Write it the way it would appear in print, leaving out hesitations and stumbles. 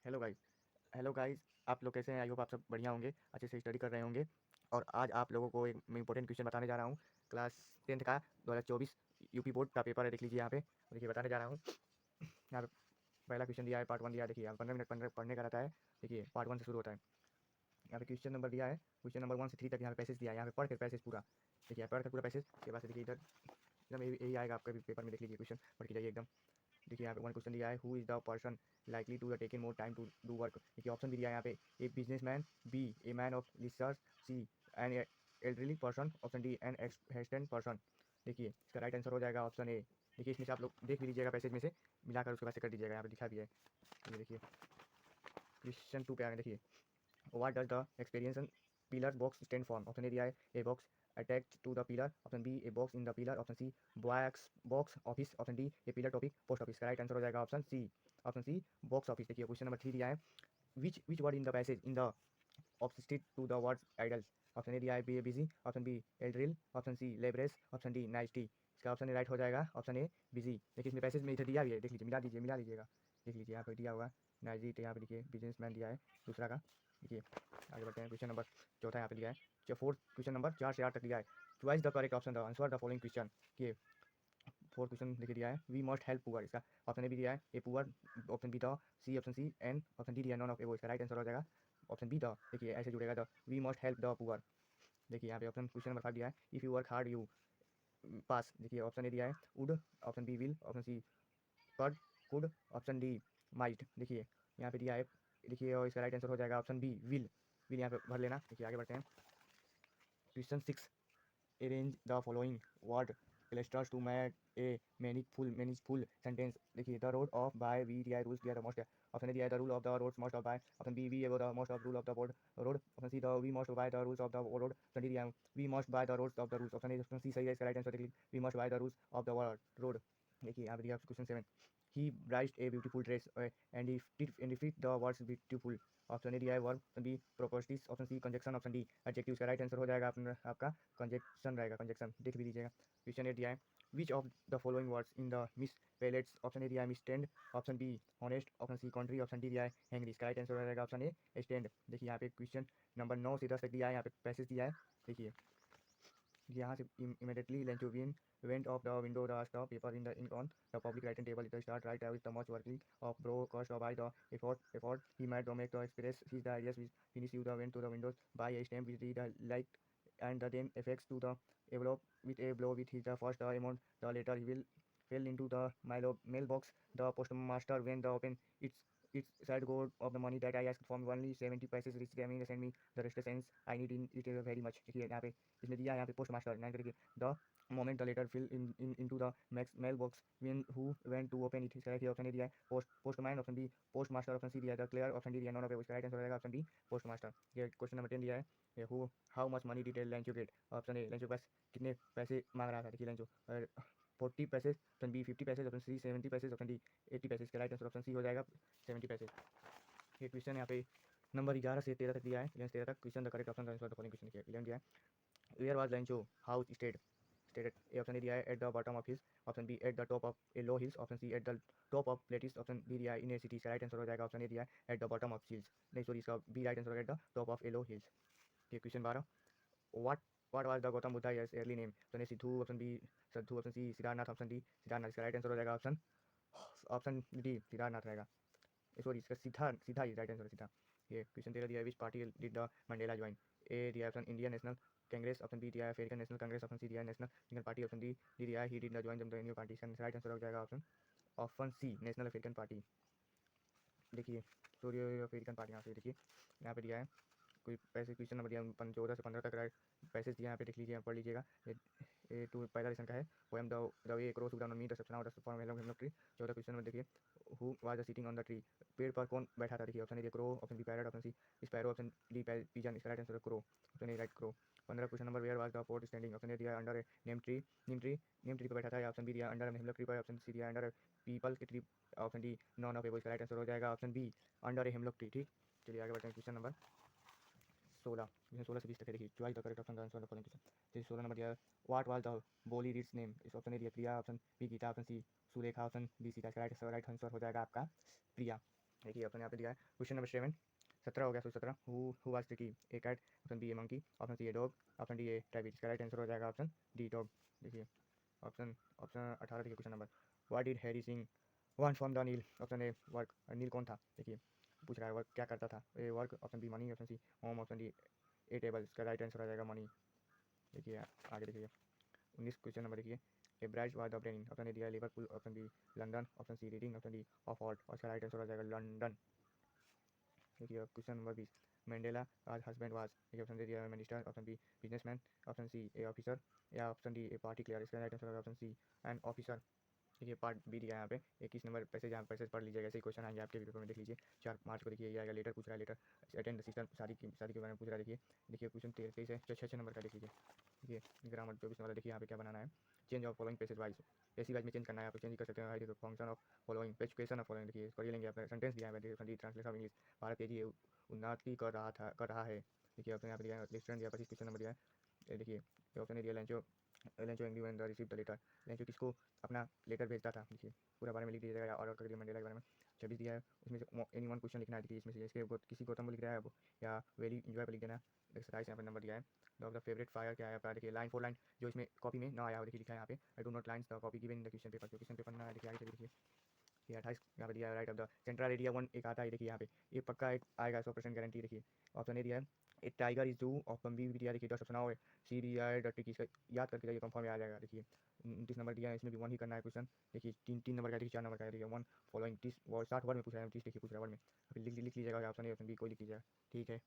Hello guys. आप लोग कैसे हैं? आई होप आप सब बढ़िया होंगे, अच्छे से स्टडी कर रहे होंगे। और आज आप लोगों को एक मैं इंपॉर्टेंट क्वेश्चन बताने जा रहा हूँ। क्लास 10th का 2024 यूपी बोर्ड का पेपर है, देख लीजिए यहाँ पे। देखिए बताने जा रहा हूँ। यहाँ पे पहला क्वेश्चन दिया है, पार्ट 1 दिया है। देखिए यहाँ 15 मिनट पढ़ने का रहता है। देखिए पार्ट 1 से शुरू होता है। यहाँ पे क्वेश्चन नंबर दिया है, क्वेश्चन नंबर 1 से 3 तक यहाँ पे पैसेज दिया है। यहाँ पे पढ़ कर पैसेज पूरा देखिए, पढ़ कर पूरा पैसेज के बाद से देखिए इधर एकदम यही आएगा आपका भी पेपर में। देख लीजिए क्वेश्चन पढ़ के जाइए एकदम। देखिए यहाँ पे वन क्वेश्चन दिया है, who is the person likely to take in more time to do work. देखिए ऑप्शन भी दिया है यहाँ पे, A business man, B a man of research, C an elderly person, option D an expectant person. देखिए इसका right answer हो जाएगा ऑप्शन ए। देखिए इसमें से आप लोग देख भी लीजिएगा, पैसेज में से मिलाकर उसके बाद से कर दीजिएगा। यहाँ पे लिखा भी है, ये देखिए क्वेश्चन 2 पे आ गए। देखिए what does the experience pillar box stand for? Option A दिया है, a box attached to the pillar, option B a box in the pillar, option C box office, option D a pillar topic post office। का right answer हो जाएगा option C, option C box office. देखिए question number 3 दिया है, which word in the passage in the opposite to the words idols। Option A दिया है B busy, option B elderly, option C laborious, option D nicety. इसका option A right हो जाएगा option ए busy. देखिए इसमें passage में इधर दिया भी है, देख लीजिए, मिला लीजिएगा। देख लीजिए यहाँ पे दिया हुआ नाइजी, यहाँ पे देखिए बिजनेसमैन दिया है दूसरा का। देखिए आगे बढ़ते हैं, क्वेश्चन नंबर चौथा यहाँ पे दिया है, जो फोर्थ क्वेश्चन नंबर 4 से 8 तक दिया है। Choice the correct option the answer the following question. ये फोर्थ क्वेश्चन देखिए दिया है, वी मस्ट हेल्प पुअर। इसका ऑप्शन ए भी दिया है a poor, option B the C, option C an, option D दिया नॉन ऑफ ए। इसका राइट आंसर हो जाएगा ऑप्शन बी द। देखिए ऐसे जुड़ेगा the, we must help the poor. देखिए यहाँ पे ऑप्शन क्वेश्चन नंबर 5 दिया है, if you work hard you pass. देखिए ऑप्शन ए दिया है would, option B will, option C could could, option D might. देखिए यहाँ पे दिया है, देखिए और इसका राइट आंसर हो जाएगा ऑप्शन बी विल। विल यहाँ पे भर लेना। देखिए आगे बढ़ते हैं, question 6, arrange the following word clusters to make a meaningful sentence। देखिए the road of by we दिया है, rules दिया है, the most। ऑप्शन ए दिया है the rule of the roads must obey, option B we above the most of rule of the road, option C the we must obey the rules of the road, option D दिया है we must by the rules of the rules, option A option C सही है। इसका right answer देखिए we must by the rules of the road। देखिए यहाँ पे दिया question 7, he braced a beautiful dress and if it the words beautiful। Option A दिया है verb, option B preposition, option C conjunction, option D adjective. इसका right answer हो जाएगा आपका कंजक्शन रहेगा, कंजक्शन देख भी लीजिएगा। क्वेश्चन ए दिया है, which of the following words in the misspelt. Option A दिया है miss stand, option B honest, option C country, option D दिया है हैंग्री। इसका राइट आंसर हो जाएगा ऑप्शन ए स्टैंड। देखिए यहाँ पे क्वेश्चन नंबर 9 से 10 तक दिया है, यहाँ पे पैसेज दिया है। देखिए यहाँ से immediately Lenchuvian went off the window, the stop paper in the ink on the public writing table. The start right with the much working of bro cost by the effort he made to make the express his the ideas which finish you the went to the windows by a stamp which the light and the then effects to the envelope with a blow with his the first amount. The later he will fell into the mailbox. The postmaster when the open its side go of the money that I asked from only 70 पैसे rich gaming send me the rest sense I need in it very much। देखिए यहाँ पे इसमें दिया है, यहाँ पे post master ना करके the moment the letter fell into the mail box when who went to open it. इसका ऑप्शन ए दिया है postman, option B post master, option C दिया है द क्लियर, ऑप्शन डी दिया नॉन ऑफ। इसका right answer हो जाएगा option D post master. ये क्वेश्चन नंबर 10 दिया है, who how much money did Lencho get. Option A Lencho पास कितने पैसे मांग रहा था। देखिए लेंचो 40 पैसे, ऑप्शन बी 50 पैसे, ऑप्शन सी 70 पैसे, ऑप्शन डी 80 पैसे। इसका राइट आंसर ऑप्शन सी हो जाएगा 70 पैसे। ये क्वेश्चन यहाँ पे नंबर 11 से 13 तक दिया है, 11 से 13 तक question the correct option the following question किया 11 दिया है, where was Lencho house stated. A option A दिया है at the bottom of hills, option B at the top of a low hills, option C at the top of plateaus, option D दिया है in a city. इसका right answer हो जाएगा option A दिया है at the bottom of hills. नहीं sorry, इसका B right answer होगा at the top of a low hills. ये question 12, what what was the Gautam Buddha early name. Option A Siddhu, option B Saddhu, option C Siddharthnath, option D Siddharthnath. इसका right answer हो जाएगा option D Siddharthnath रहेगा। Sorry इसका सीधा सीधा ही राइट आंसर है, सीधा। ये क्वेश्चन 13 दिया है, which party did the Mandela join. A दिया option Indian National Congress, option B दिया है African National Congress, option C दिया है national single party, option D D दिया है he did the join the new party. इसका राइट आंसर हो जाएगा option C national African party. देखिए सॉरी अफ्रीकन पार्टी यहाँ से देखिए यहाँ पे दिया है, कोई पैसे क्वेश्चन नंबर दिया 14 से 15 तक पैसेज दिया यहाँ पे देख लीजिए, पढ़ लीजिएगा। ए टू पहला लेसन का है, poem the way cross down on me the सपना the form hello tree. 14 question में देखिए, who was the sitting on the tree. पेड़ पर कौन बैठा था। देखिए option A crow, option B parrot, option C sparrow, option D pigeon. इसका राइट आंसर है crow, option A right crow. 15 question number, where was the fourth standing. Option A दिया under a neem tree पर बैठा था, option B दिया under hemlock tree पर, option C दिया under people के tree, option D non of. इसका right answer हो जाएगा option be under a hemlock tree. ठीक, चलिए आगे बढ़ते हैं, क्वेश्चन नंबर 16, इसमें 16 से 20 तक है। देखिए choice the correct option the answer the following question. जैसे 16 नंबर दिया, what was the Bholi reads name. इस ऑप्शन ए दिया Priya, option B Geeta, option C Sulekha, option B Sita. इसका राइट आंसर हो जाएगा आपका प्रिया। देखिए ऑप्शन यहाँ पे दिया है क्वेश्चन नंबर 7, 17 हो गया, so 17 who was tricky, a cat, option B a monkey, option C a dog, option D a rabbit. इसका राइट आंसर हो जाएगा ऑप्शन डी डॉग। देखिए ऑप्शन ऑप्शन 18 देखिए question number, what did Harry Singh won from the Neel, option A work, Neel कौन था, देखिए पूछ रहा है वर्क क्या करता था, a work, option B money, option C home, option D a table. इसका राइट आंसर हो जाएगा मनी। देखिए आगे देखिए 19 क्वेश्चन नंबर देखिए, a bright was the brain, option A दिया है Liverpool, option B London, option C Reading, option D Oxford. और इसका राइट आंसर हो जाएगा लंदन। देखिए question number 20, Mandela as husband was, देखिए ऑप्शन दे दिया है minister, option B businessman, option C a officer, या option D a party clear. इसका राइट आंसर होगा ऑप्शन सी एन ऑफिसर। देखिए पार्ट बी दिया है यहाँ पे 21 नंबर पैसेज, यहाँ पैसेज पढ़ लीजिएगा, ऐसे ही क्वेश्चन आएंगे आपके पेपर में, देख लीजिए 4 मार्च को। देखिए ये आएगा लेटर पूछ रहा है, लेटर अटेंड द सिस्टर, शादी के बारे में पूछ रहा है। देखिए क्वेश्चन 23 है, 6 नंबर का देख लीजिए। देखिए ग्रामर 24 नंबर, देखिए यहाँ पे क्या बनाना है, change of following passage wise, passage wise में चेंज करना है, आप चेंज कर सकते हैं function of following, page question of following. देखिए इसको ये लेंगे अपने सेंटेंस दिया है, देखिए ट्रांसलेशन ऑफ इंग्लिश, भारत तेजी उन्नति कर रहा है। देखिए ऑप्शन यहाँ पे दिया है रेस्टोरेंट दिया, 25 क्वेश्चन नंबर दिया है। देखिए ऑप्शन ए दिया Lencho, Lencho angry when the receive the letter, Lencho किसको अपना लेटर भेजता था। देखिए पूरा बारे में लिख दिया जाएगा, और कर दिया मंडेला के बारे में। 26 दिया है, उसमें से एनी वन क्वेश्चन लिखना है। देखिए इसमें से इसके किसी गौतम को लिख रहा है वो, या वेरी इंजॉय पर लिख देना। 27 यहाँ पर नंबर दिया है, द फेवरेट फायर क्या है आपका, देखिए लाइन 4 लाइन जो इसमें कॉपी में ना आया हो, देखिए लिखा है यहाँ पे, I do not lines the copy given in the question paper, जो क्वेश्चन पेपर ना आया। देखिए आगे चलिए, देखिए ये 28 यहाँ पे दिया है, right of the central area 1 एक आता है, देखिए यहाँ पे ये पक्का एक आएगा 100% गारंटी। देखिए ऑप्शन ए दिया है ए टाइगर इज जू, ऑप्शन बी भी दिया, देखिए 10 ऑप्शन और है, सी दिया है डटी की, इसका याद करके जाइए कंफर्म आ जाएगा। देखिए 29 नंबर दिया है, इसमें भी 1 ही करना है क्वेश्चन। देखिए 3 नंबर का, देखिए 4 नंबर का है, देखिए 1 फॉलोइंग 30 और 60 वर्ड में पूछ रहा है, 30 देखिए पूछ रहा है वर्ड में, फिर लिख लीजिएगा ऑप्शन ए, ऑप्शन बी कोई लिख लीजिएगा। ठीक है।